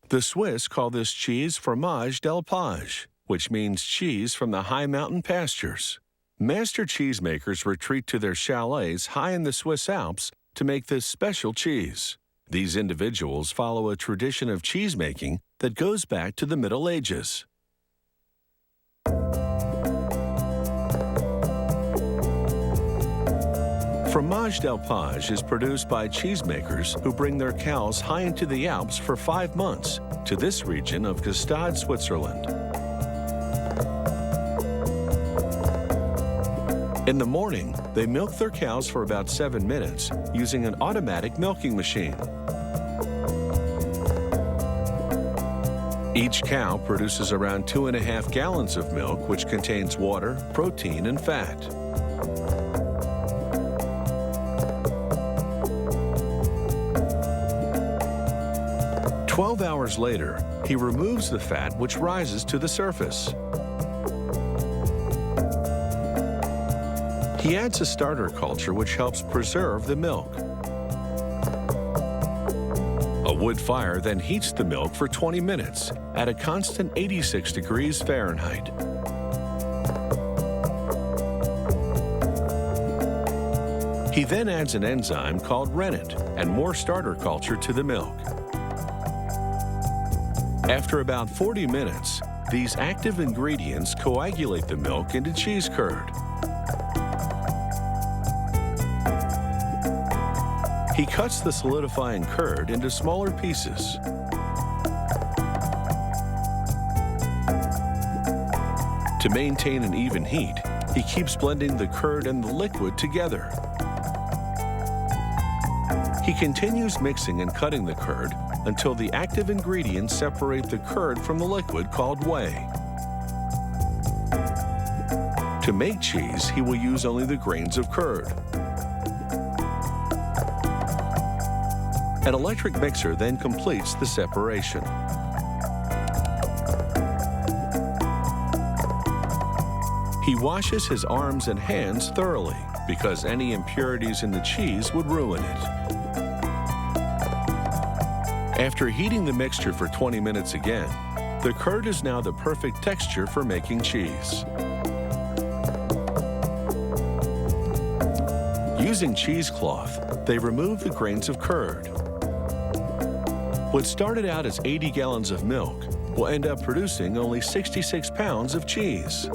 The Swiss call this cheese fromage d'alpage, which means cheese from the high mountain pastures. Master cheesemakers retreat to their chalets high in the Swiss Alps to make this special cheese. These individuals follow a tradition of cheesemaking that goes back to the Middle Ages. Fromage d'alpage is produced by cheesemakers who bring their cows high into the Alps for 5 months to this region of Gstaad, Switzerland. In the morning, they milk their cows for about 7 minutes using an automatic milking machine. Each cow produces around 2.5 gallons of milk, which contains water, protein, and fat. "12 hours later, he removes the fat, which rises to the surface. He adds a starter culture which helps preserve the milk. A wood fire then heats the milk for 20 minutes at a constant 86 degrees Fahrenheit. He then adds an enzyme called rennet and more starter culture to the milk. After about 40 minutes, these active ingredients coagulate the milk into cheese curd. He cuts the solidifying curd into smaller pieces. To maintain an even heat, he keeps blending the curd and the liquid together. He continues mixing and cutting the curd until the active ingredients separate the curd from the liquid called whey. To make cheese, he will use only the grains of curd. An electric mixer then completes the separation. He washes his arms and hands thoroughly because any impurities in the cheese would ruin it. After heating the mixture for 20 minutes again, the curd is now the perfect texture for making cheese. Using cheesecloth, they remove the grains of curd. What started out as 80 gallons of milk will end up producing only 66 pounds of cheese.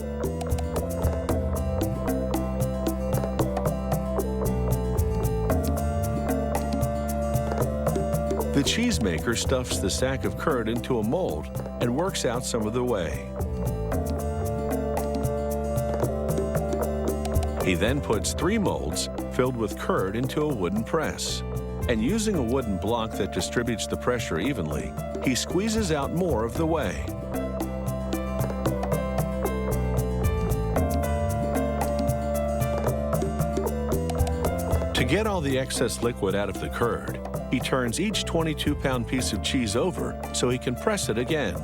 The cheesemaker stuffs the sack of curd into a mold and works out some of the whey. He then puts 3 molds filled with curd into a wooden press. And using a wooden block that distributes the pressure evenly, he squeezes out more of the whey. To get all the excess liquid out of the curd, he turns each 22-pound piece of cheese over so he can press it again.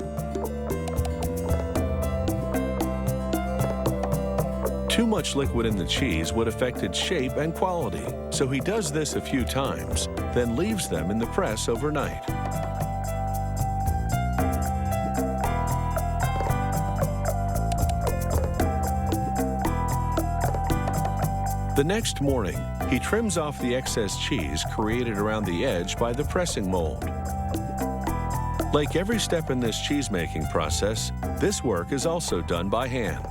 Too much liquid in the cheese would affect its shape and quality, so he does this a few times, then leaves them in the press overnight. The next morning, he trims off the excess cheese created around the edge by the pressing mold. Like every step in this cheese-making process, this work is also done by hand.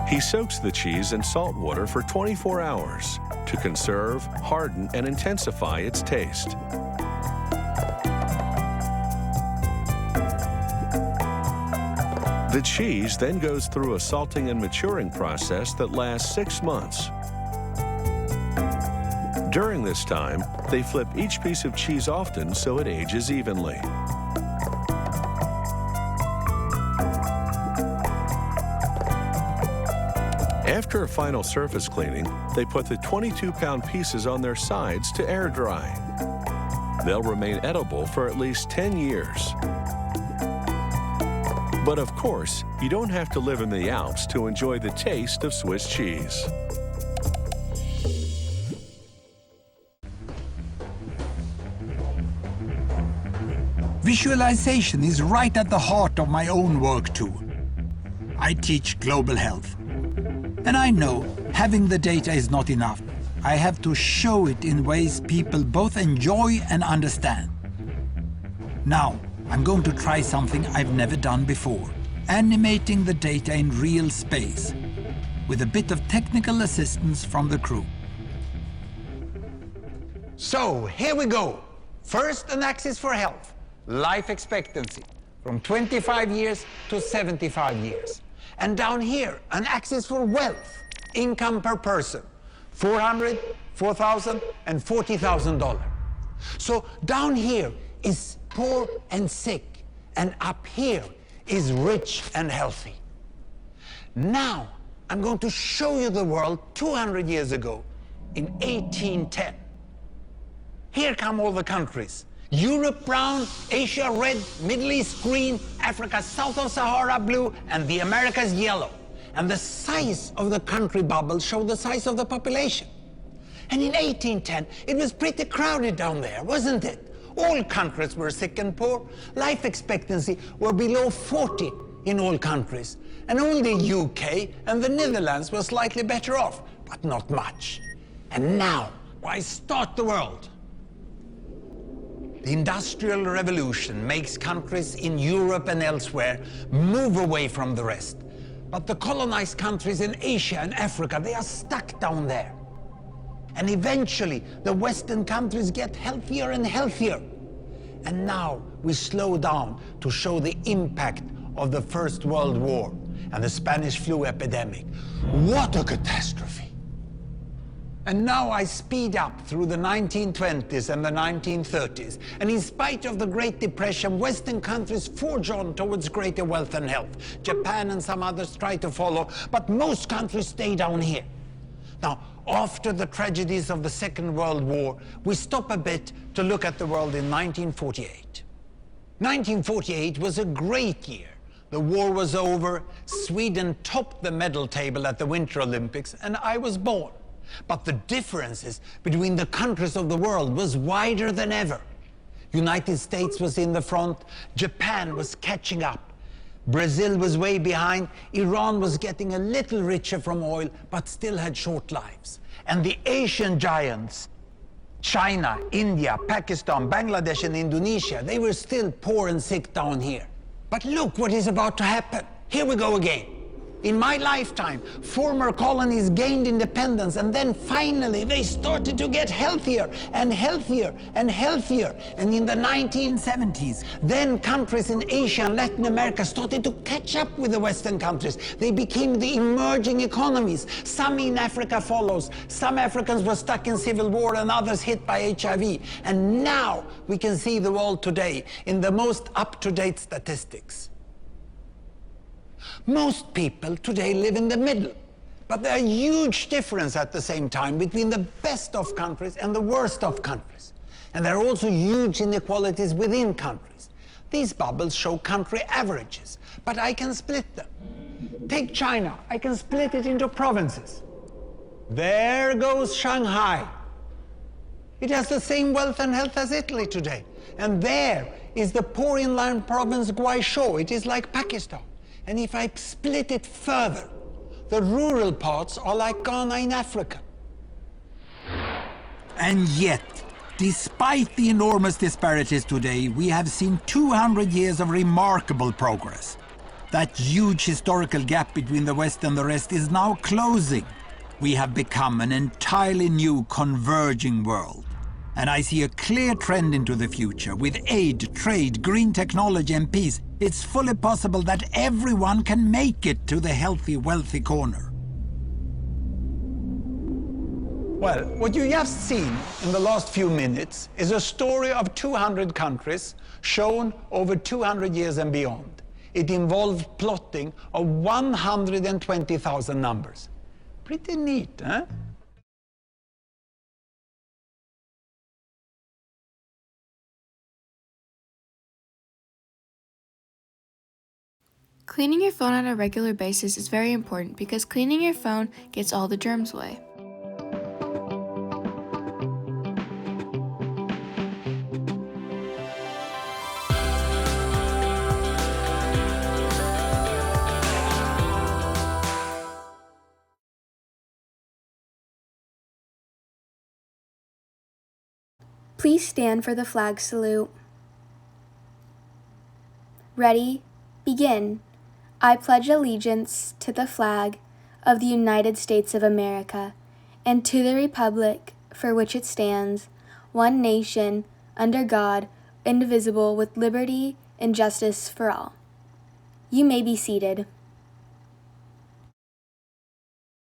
He soaks the cheese in salt water for 24 hours to conserve, harden, and intensify its taste. The cheese then goes through a salting and maturing process that lasts 6 months. During this time, they flip each piece of cheese often so it ages evenly. After a final surface cleaning, they put the 22-pound pieces on their sides to air dry. They'll remain edible for at least 10 years. But of course, you don't have to live in the Alps to enjoy the taste of Swiss cheese. Visualization is right at the heart of my own work too. I teach global health. And I know having the data is not enough. I have to show it in ways people both enjoy and understand. Now, I'm going to try something I've never done before. Animating the data in real space, with a bit of technical assistance from the crew. So, here we go. First, an axis for health, life expectancy, from 25 years to 75 years. And down here, an axis for wealth, income per person, $400, $4,000, and $40,000. So down here is poor and sick, and up here is rich and healthy. Now, I'm going to show you the world 200 years ago, in 1810. Here come all the countries. Europe brown, Asia red, Middle East green, Africa south of Sahara blue, and the Americas yellow. And the size of the country bubbles show the size of the population. And in 1810, it was pretty crowded down there, wasn't it? All countries were sick and poor. Life expectancy were below 40 in all countries. And only UK and the Netherlands were slightly better off, but not much. And now, why start the world? The Industrial Revolution makes countries in Europe and elsewhere move away from the rest. But the colonized countries in Asia and Africa, they are stuck down there. And eventually, the Western countries get healthier and healthier. And now we slow down to show the impact of the First World War and the Spanish flu epidemic. What a catastrophe! And now I speed up through the 1920s and the 1930s. And in spite of the Great Depression, Western countries forge on towards greater wealth and health. Japan and some others try to follow, but most countries stay down here. Now, after the tragedies of the Second World War, we stop a bit to look at the world in 1948. 1948 was a great year. The war was over, Sweden topped the medal table at the Winter Olympics, and I was born. But the differences between the countries of the world was wider than ever. United States was in the front, Japan was catching up. Brazil was way behind, Iran was getting a little richer from oil, but still had short lives. And the Asian giants, China, India, Pakistan, Bangladesh, and Indonesia, they were still poor and sick down here. But look what is about to happen. Here we go again. In my lifetime, former colonies gained independence, and then finally they started to get healthier and healthier and healthier. And in the 1970s, then countries in Asia and Latin America started to catch up with the Western countries. They became the emerging economies. Some in Africa follows. Some Africans were stuck in civil war and others hit by HIV. And now we can see the world today in the most up-to-date statistics. Most people today live in the middle, but there are huge differences at the same time between the best of countries and the worst of countries. And there are also huge inequalities within countries. These bubbles show country averages, but I can split them. Take China, I can split it into provinces. There goes Shanghai. It has the same wealth and health as Italy today. And there is the poor inland province Guizhou. It is like Pakistan. And if I split it further, the rural parts are like Ghana in Africa. And yet, despite the enormous disparities today, we have seen 200 years of remarkable progress. That huge historical gap between the West and the rest is now closing. We have become an entirely new converging world. And I see a clear trend into the future. With aid, trade, green technology and peace, it's fully possible that everyone can make it to the healthy, wealthy corner. Well, what you just seen in the last few minutes is a story of 200 countries shown over 200 years and beyond. It involved plotting of 120,000 numbers. Pretty neat, huh? Cleaning your phone on a regular basis is very important because cleaning your phone gets all the germs away. Please stand for the flag salute. Ready? Begin. I pledge allegiance to the flag of the United States of America and to the republic for which it stands, one nation, under God, indivisible, with liberty and justice for all. You may be seated.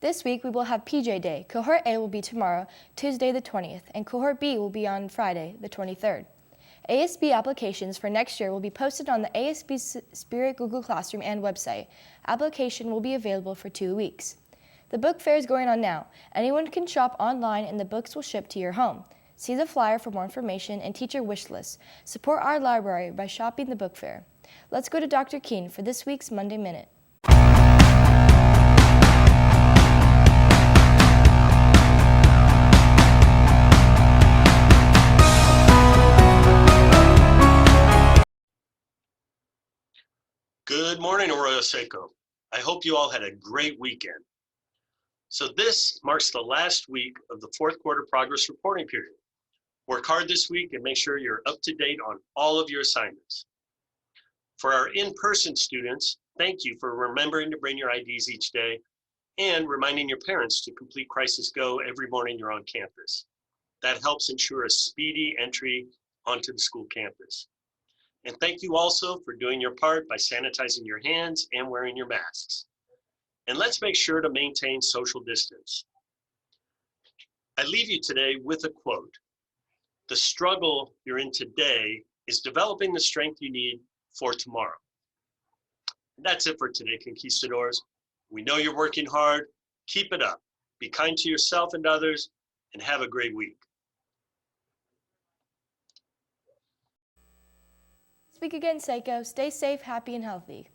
This week we will have PJ Day. Cohort A will be tomorrow, Tuesday the 20th, and Cohort B will be on Friday, the 23rd. ASB applications for next year will be posted on the ASB Spirit Google Classroom and website. Application will be available for 2 weeks. The book fair is going on now. Anyone can shop online and the books will ship to your home. See the flyer for more information and teacher wish lists. Support our library by shopping the book fair. Let's go to Dr. Keene for this week's Monday Minute. Good morning, Arroyo Seco. I hope you all had a great weekend. So this marks the last week of the fourth quarter progress reporting period. Work hard this week and make sure you're up to date on all of your assignments. For our in-person students, thank you for remembering to bring your IDs each day and reminding your parents to complete Crisis Go every morning you're on campus. That helps ensure a speedy entry onto the school campus. And thank you also for doing your part by sanitizing your hands and wearing your masks. And let's make sure to maintain social distance. I leave you today with a quote. The struggle you're in today is developing the strength you need for tomorrow. And that's it for today, Conquistadors. We know you're working hard. Keep it up. Be kind to yourself and others, and have a great week. This week again, Seco. Stay safe, happy, and healthy.